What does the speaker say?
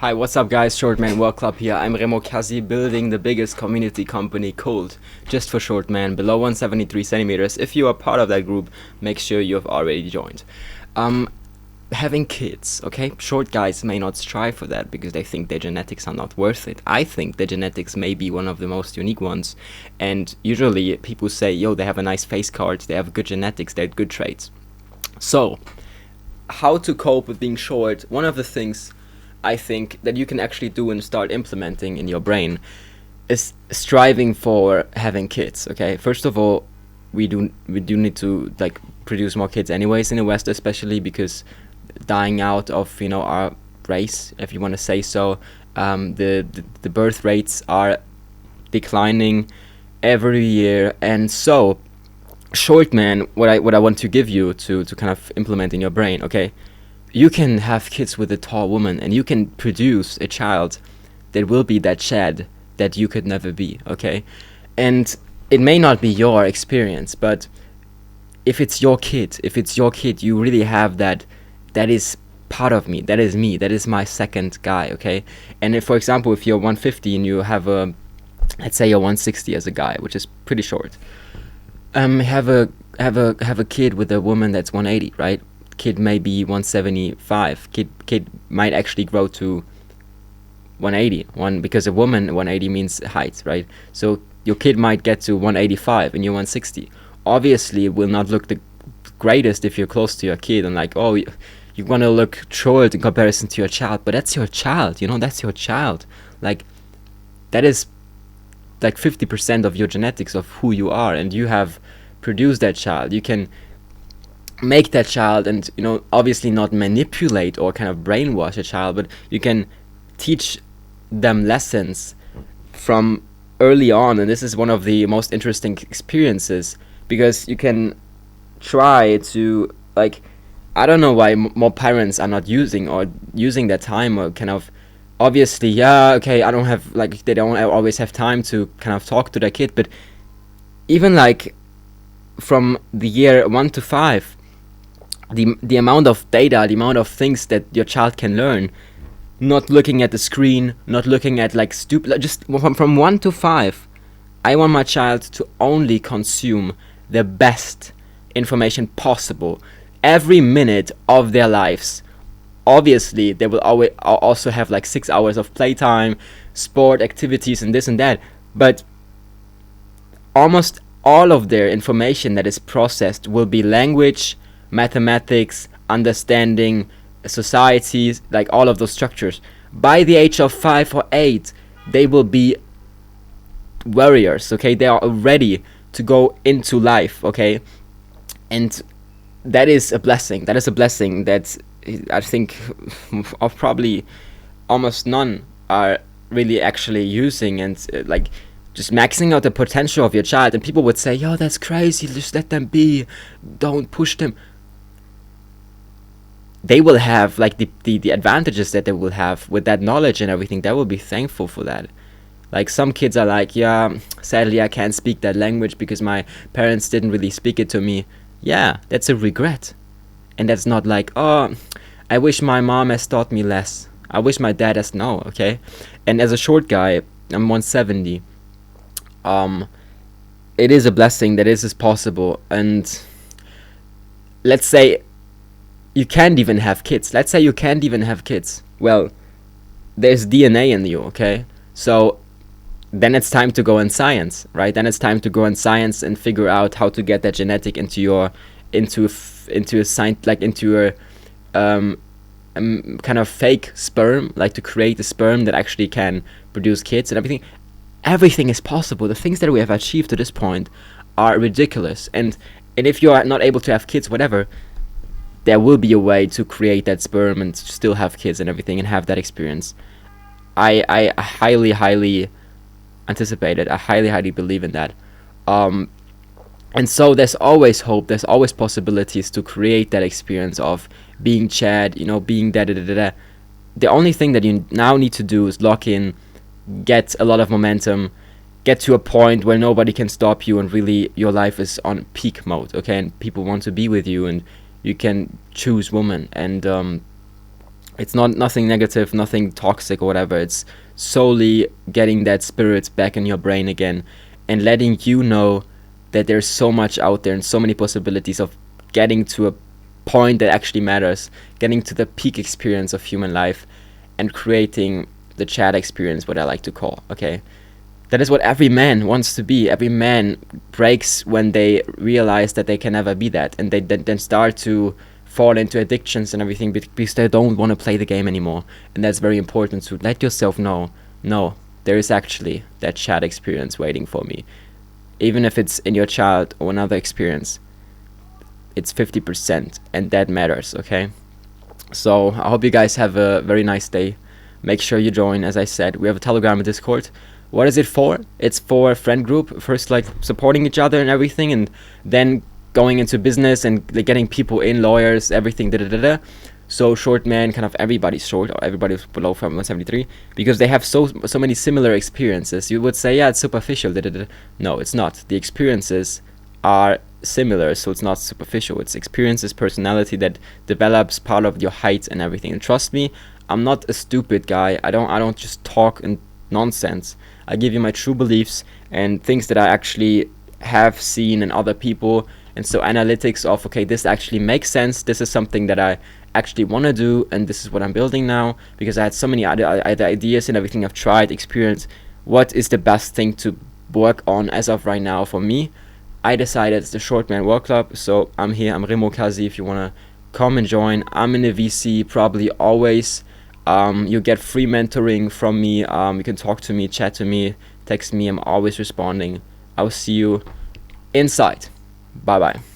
Hi, what's up guys, Shortman World Club here. I'm Remo Kazi, building the biggest community company, KULT, just for short men, below 173 centimeters. If you are part of that group, make sure you have already joined. Having kids, okay? Short guys may not strive for that because they think their genetics are not worth it. I think their genetics may be one of the most unique ones, and usually people say, yo, they have a nice face card, they have good genetics, they have good traits. So, how to cope with being short? One of the things I think that you can actually do and start implementing in your brain is striving for having kids. Okay, first of all, we do need to produce more kids anyways in the West, especially because dying out of our race, if you want to say so, the birth rates are declining every year, and so short man, what I want to give you to kind of implement in your brain, okay? You can have kids with a tall woman and you can produce a child that will be that Chad that you could never be, okay? And it may not be your experience, but if it's your kid, you really have that is part of me, that is me, that is my second guy, okay? And if, for example, if you're 150 and you have let's say you're 160 as a guy, which is pretty short, have a kid with a woman that's 180, right? Kid may be 175. Kid might actually grow to 180. Because a woman 180 means height, right? So your kid might get to 185 and you're 160. Obviously, it will not look the greatest if you're close to your kid and you want to look short in comparison to your child, but that's your child. That's your child. That is 50% of your genetics of who you are, and you have produced that child. You can make that child and obviously not manipulate or kind of brainwash a child, but you can teach them lessons from early on. And this is one of the most interesting experiences, because you can try to I don't know why more parents are not using their time, or kind of obviously I don't have they don't always have time to kind of talk to their kid, but even from the year 1 to 5, the amount of data, the amount of things that your child can learn, not looking at the screen, not looking at just from 1 to 5, I want my child to only consume the best information possible every minute of their lives. Obviously, they will always also have 6 hours of playtime, sport activities, and this and that, but almost all of their information that is processed will be language, mathematics, understanding societies, all of those structures. By the age of 5 or 8, they will be warriors, okay? They are ready to go into life, okay? And that is a blessing. That is a blessing that I think of probably almost none are really actually using, and just maxing out the potential of your child. And people would say, yo, that's crazy, just let them be, don't push them. They will have the advantages that they will have with that knowledge and everything. They will be thankful for that. Some kids are yeah, sadly I can't speak that language because my parents didn't really speak it to me. Yeah, that's a regret. And that's not oh, I wish my mom has taught me less, I wish my dad has. No, okay? And as a short guy, I'm 170, it is a blessing that this is possible. And let's say you can't even have kids. Let's say you can't even have kids. Well, there's DNA in you, okay? So then it's time to go in science, right? Then it's time to go in science and figure out how to get that genetic into your kind of fake sperm, to create a sperm that actually can produce kids and everything. Everything is possible. The things that we have achieved to this point are ridiculous. And if you are not able to have kids, whatever, there will be a way to create that sperm and still have kids and everything and have that experience. I highly anticipate it. I highly believe in that. And so there's always hope. There's always possibilities to create that experience of being Chad, being da-da-da-da-da. The only thing that you now need to do is lock in, get a lot of momentum, get to a point where nobody can stop you and really your life is on peak mode, okay? And people want to be with you and you can choose women. And It's not nothing negative, nothing toxic or whatever. It's solely getting that spirit back in your brain again and letting you know that there's so much out there and so many possibilities of getting to a point that actually matters, getting to the peak experience of human life and creating the chat experience, what I like to call, okay? That is what every man wants to be. Every man breaks when they realize that they can never be that, and they then start to fall into addictions and everything because they don't want to play the game anymore. And that's very important to let yourself know, no, there is actually that chat experience waiting for me. Even if it's in your child or another experience, it's 50%, and that matters, okay? So I hope you guys have a very nice day. Make sure you join. As I said, we have a Telegram and Discord. What is it for? It's for a friend group, first like supporting each other and everything, and then going into business and like, getting people in, lawyers, everything, So short man, kind of everybody's short, or everybody's below 173, because they have so many similar experiences. You would say, yeah, it's superficial, No, it's not. The experiences are similar, so it's not superficial. It's experiences, personality that develops part of your height and everything. And trust me, I'm not a stupid guy. I don't just talk and nonsense. I give you my true beliefs and things that I actually have seen in other people. And so analytics of, okay, this actually makes sense. This is something that I actually want to do, and this is what I'm building now, because I had so many other ideas and everything I've tried, experienced. What is the best thing to work on as of right now for me? I decided it's the Short Man World Club, so I'm here. I'm Remo Kazi. If you want to come and join, I'm in the VC probably always. You get free mentoring from me. You can talk to me, chat to me, text me. I'm always responding. I'll see you inside. Bye bye.